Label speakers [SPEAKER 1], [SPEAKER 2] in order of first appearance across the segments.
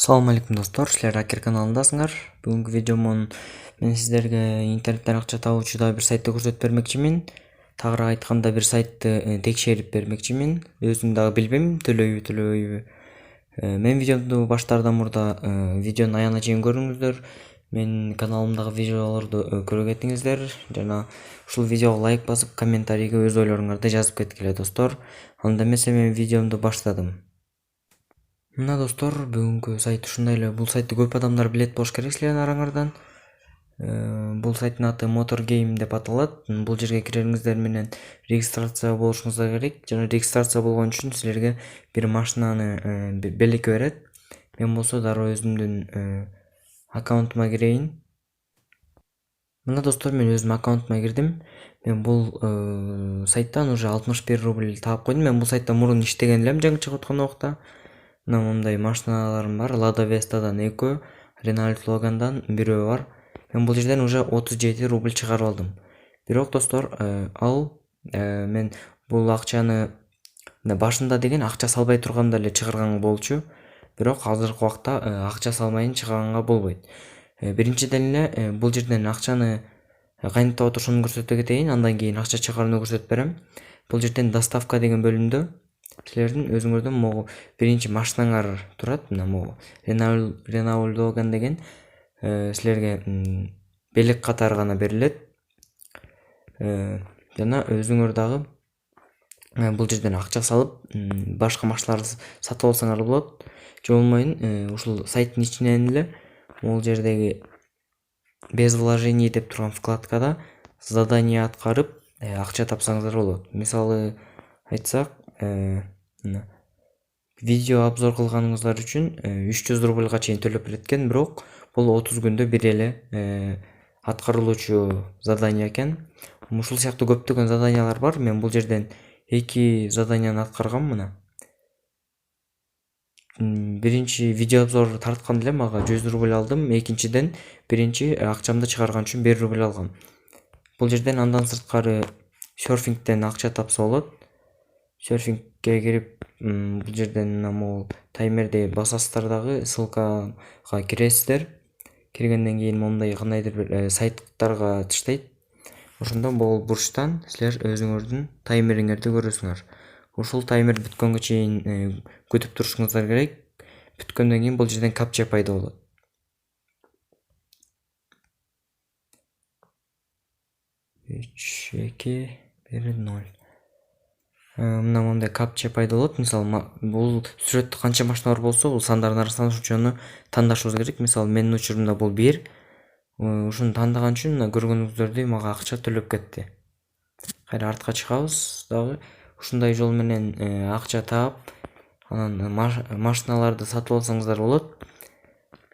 [SPEAKER 1] Assalamu алейкум достор, силер Акер каналындасыңар. Бүгүнкү видеомун мен сиздерге интернеттен акча табуучу бир сайтты көрсөтүп бермекчимин. Тагыраак айтканда бир сайтты текшерип бермекчимин. Өзүм дагы билбейм, төлөйбү. Мен видеомду баштаардан мурда видеонун аягына чейин көрүңүздөр. Менин каналымдагы видеолорду көрө кетиңиздер жана ушул видеого лайк басып, комментарийге өз ойлоруңарды жазып кеткиле достор. Анда эмесе мен видеомду баштадым. Мына достор, бүгүнкү сайт ушундай эле. Бул сайтты көп адамдар билет болуш керек силердин араңардан. Бул сайттын аты Motor Game деп аталат. Бул жерге кирериңиздер менен регистрация болушуңуздар керек. Жана регистрация болгон үчүн силерге бир машинаны белекке берет. Мен болсо дароо өзүмдүн аккаунтума кирейин. Мына достор, мен өзүмдүн аккаунтума кирдим. Мен бул сайттан уже 61 рубль таап койдум. Мен бул сайтта мурун иштеген элем жаңы чыгып аткан убакта. Мына мындай машиналарым бар. Lada Vesta'дан 2, Renault Logan'дан 1 бар. Мен бул жерден уже 37 рубль чыгарып алдым. Бирок достор, мен бул акчаны башында деген акча салбай турганда эле чыгарганга болчу. Бирок азыркы убакта акча салмайын чыгарганга болбойт. Биринчиден эле бул жерден акчаны кантип отурушун көрсөтө кетейин, андан кийин акча чыгарууну көрсөтүп берем. Бул жерден доставка деген бөлүмдө силердин өзүңөрдүн могу биринчи машинаңар турат. Мына могу Renault Logan деген силерге белек катары гана берилет. Жана өзүңөр дагы бул жерден акча салып башка машиналарды сатып алсаңар болот. Же болбойн ушул сайттын ичинен эле бул жердеги без вложений деп турган вкладкада задание аткарып акча тапсаңыздар болот. Мисалы айтсак, видео обзор кылганыңыздар үчүн 300 рубльга чейин төлөп берет экен, бирок бул 30 күндө бир эле аткарылуучу задание экен. Ушул сыяктуу көптөгөн заданиялар бар. Мен бул жерден 2 заданияны аткаргам. Мына биринчи видео обзор тарткан эле мага 100 рубль алдым. Экинчиден биринчи акчамды чыгарган үчүн 1 рубль алгам. Бул жерден андан сырткары серфингден акча тапса болот. Серфингке кирип, бул жерден могу таймерди басасыздар дагы, ссылкага киресиздер. Киргенден кийин мондай кандайдыр бир сайттарга таштайт. Ошондо бул бурчтан силер өзүңөрдүн таймериңерди көрөсүңөр. Ушул таймер бүткөнгө чейин күтүп турушуңуздар керек. Бүткөндөн кийин бул жерден капча пайда болот. 3, 2, 1, 0. Мына мондай капча пайда болот. Мисалы, бул сүрөттө канча машина бар болсо, бул сандардын арасынан ошончону тандашыбыз керек. Мисалы, менин учурумда бул 1. Ушуну тандаган үчүн мына көргөнүңүздөрдөй мага акча төлөп кетти. Кайра артка чыгабыз дагы. Ушундай жол менен акча таап, анан машиналарды сатып алсаңыздар болот.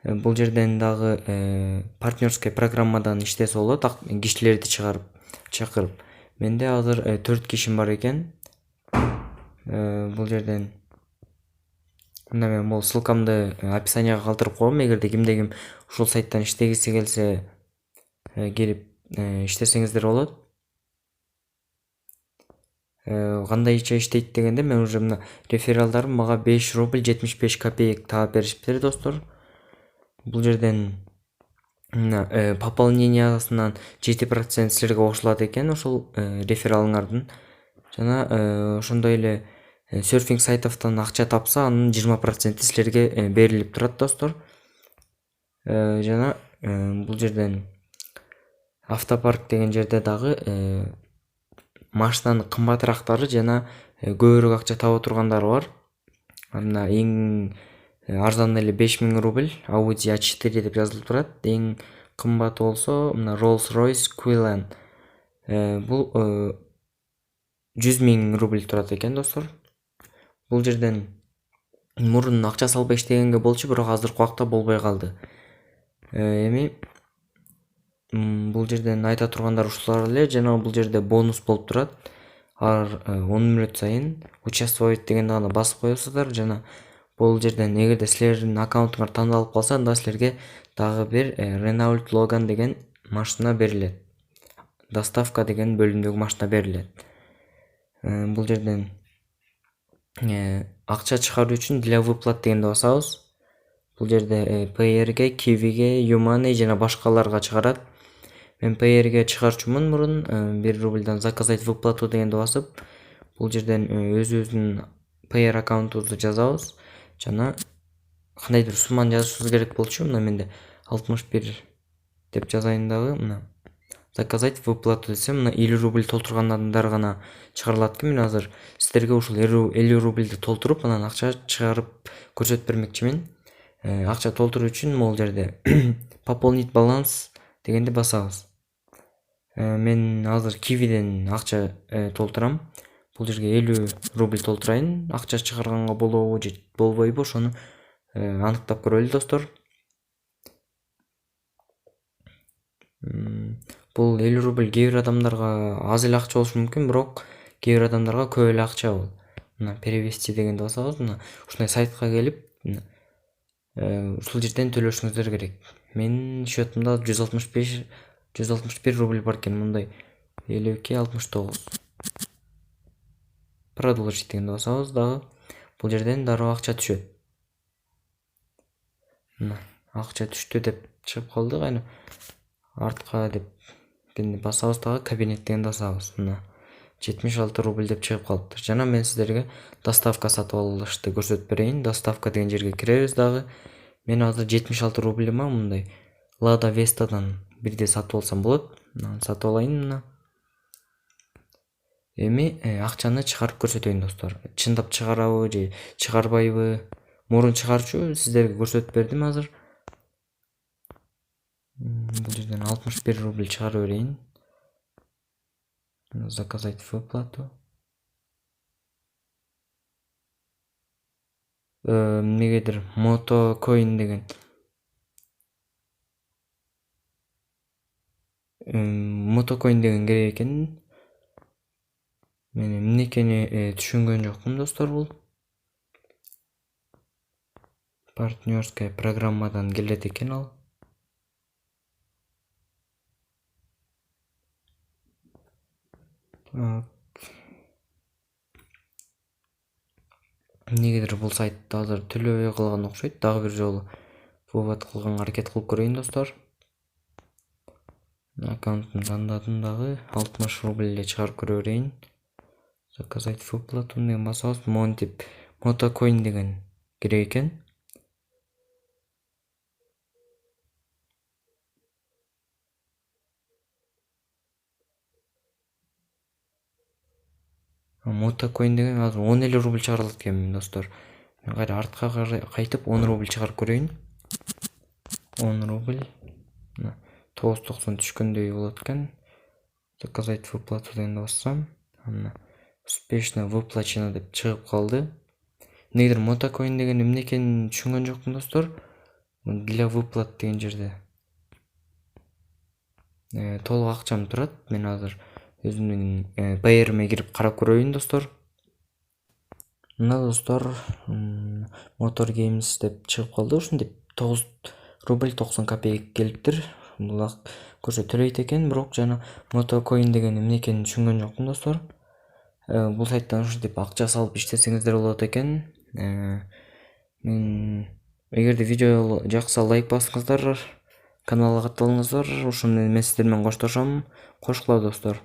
[SPEAKER 1] Бул жерден дагы партнерский программадан иштесе болот, кишилерди чакырып. Менде азыр 4 кишим бар экен. Бул жерден мына мен бул ссылкамды описанияга калтырып коем. Эгерде кимде-ким ушул сайттан иштегиси келсе, келип иштесеңиздер болот. Кандай иштейт дегенде, мен уже мына рефералдарым мага 5 рубль 75 копеек таап беришиптир достор. Бул жерден мына пополнениясынан 7% силерге кошулат экен ошол рефералыңардын. Жана ошондой эле серфинг сайтовдон акча тапса, анын 20% силерге берилип турат достор. Жана бул жерден автопарк деген жерде дагы машинанын кымбатырактары жана көбүрөөк акча таба тургандары бар. Мына эң арзаны эле 5000 рубль Audi A4 деп жазылып турат. Эң кымбаты болсо мына Rolls-Royce Quillan. Бул 100 000 рубль турат экен достор. Бул жерден мурун акча салбай иштегенге болчу, бирок азыркы убакта болбой калды. Эми бул жерден айта тургандар ушулар эле. Жана бул жерде бонус болуп турат. Ар 10 мүнөт сайын участвовать дегенди гана басып коесуздар. Жана бул жерден эгерде силердин аккаунтуңар тандалып калса, анда силерге дагы бир Renault Logan деген машина берилет. Доставка деген бөлүмдөгү машина берилет. Бул жерден акча чыгаруу үчүн для выплат дегенди басабыз. Бул жерде Payer'ге, Kiwi'ге, Yumani жана башкаларга чыгарат. Мен Payer'ге чыгарчумун мурун 1 рубльдан заказать выплату дегенди басып, бул жерден өзүбүздүн Payer аккаунтубузду жазабыз жана кандайдыр сумманы жазышыбыз керек болчу. Мына менде 61 деп жазайын дагы. Мына заказать выплату десем, мына 50 рубль толтурган адамдар гана чыгарылат экен. Мен азыр сиздерге ушул 50 рубльди толтуруп, анан акча чыгарып көрсөтүп бермекчимин. Акча толтуруу үчүн могул жерде пополнить баланс дегенди басабыз. Мен азыр Kiwi'ден акча толтурам. Бул жерге 50 рубль толтурайын. Акча чыгарганга болобу же болбойбу, ошону аныктап көрөлү достор. Бул 50 рубль кээ бир адамдарга аз эле акча болушу мүмкүн, бирок кээ бир адамдарга көп эле акча бул. Мына перевести дегенди басабыз. Мына ушундай сайтка келип, ушул жерден төлөшүңүздөр керек. Менин счетумда 161 рубль бар экен. Мындай 52,69. Продолжить дегенди басабыз дагы. Бул жерден дароо акча түшөт. Мына акча түштү деп чыгып калды. Кайра артка деп басабыз дагы, кабинет дегенди басабыз. Мына 76 рубль деп чыгып калыптыр. Жана мен сиздерге доставка сатып алышты көрсөтүп берейин. Доставка деген жерге киребиз дагы. Мен азыр 76 рубльма мындай Lada Vesta'дан бирде сатып алсам болот. Мына сатып алайын. Мына эми акчаны чыгарып көрсөтөйүн достор. Чындап чыгарабы же чыгарбайбы? Мурун чыгарчу сиздерге көрсөтүп бердим азыр. Бул жерден 61 рубль чыгарып берейин. Заказать выплату. Эмнегедир мотокоин деген керек экен. Мен эмне экени түшүнгөн жокмун достор. Бул партнерская программадан келет экен ал. Эмнегедир бул сайтты азыр төлөбөй калган окшойт. Дагы бир жолу вывод кылганга аракет кылып көрөйүн достор. Аккаунтун тандадым дагы 60 рубль эле чыгарып көрө берейин. Заказать выплату деген басабыз. Монтип мотокоин деген керек экен. Мотокоин деген азыр 10 рубль чыгарылат экен достор. Мен кайра артка кайтып 10 рубль чыгарып көрөйүн. 10 рубль. 9.90 түшкөндөй болот экен. Заказать выплату дегенди бассам, мына успешно выплачено деп чыгып калды. Эмнегедир мотокоин деген эмне экенин түшүнгөн жокмун достор. Для выплат деген жерде толук акчам турат. Мен азыр өзүмдүн Payer'име кирип карап көрөйүн достор. Мына достор, Motor Games деп чыгып калды. Ушинтип 9 рубль 90 копеек келиптир. Бул көрсө төлөйт экен, бирок жана мотокоин деген эмне экенин түшүнгөн жокмун достор. Бул сайттан ушинтип акча салып иштесеңиздер болот экен. Эгерде видео жакса лайк басыңыздар, каналга катталыңыздар. Ошону мен сиздер менен коштошом. Кош кула достор.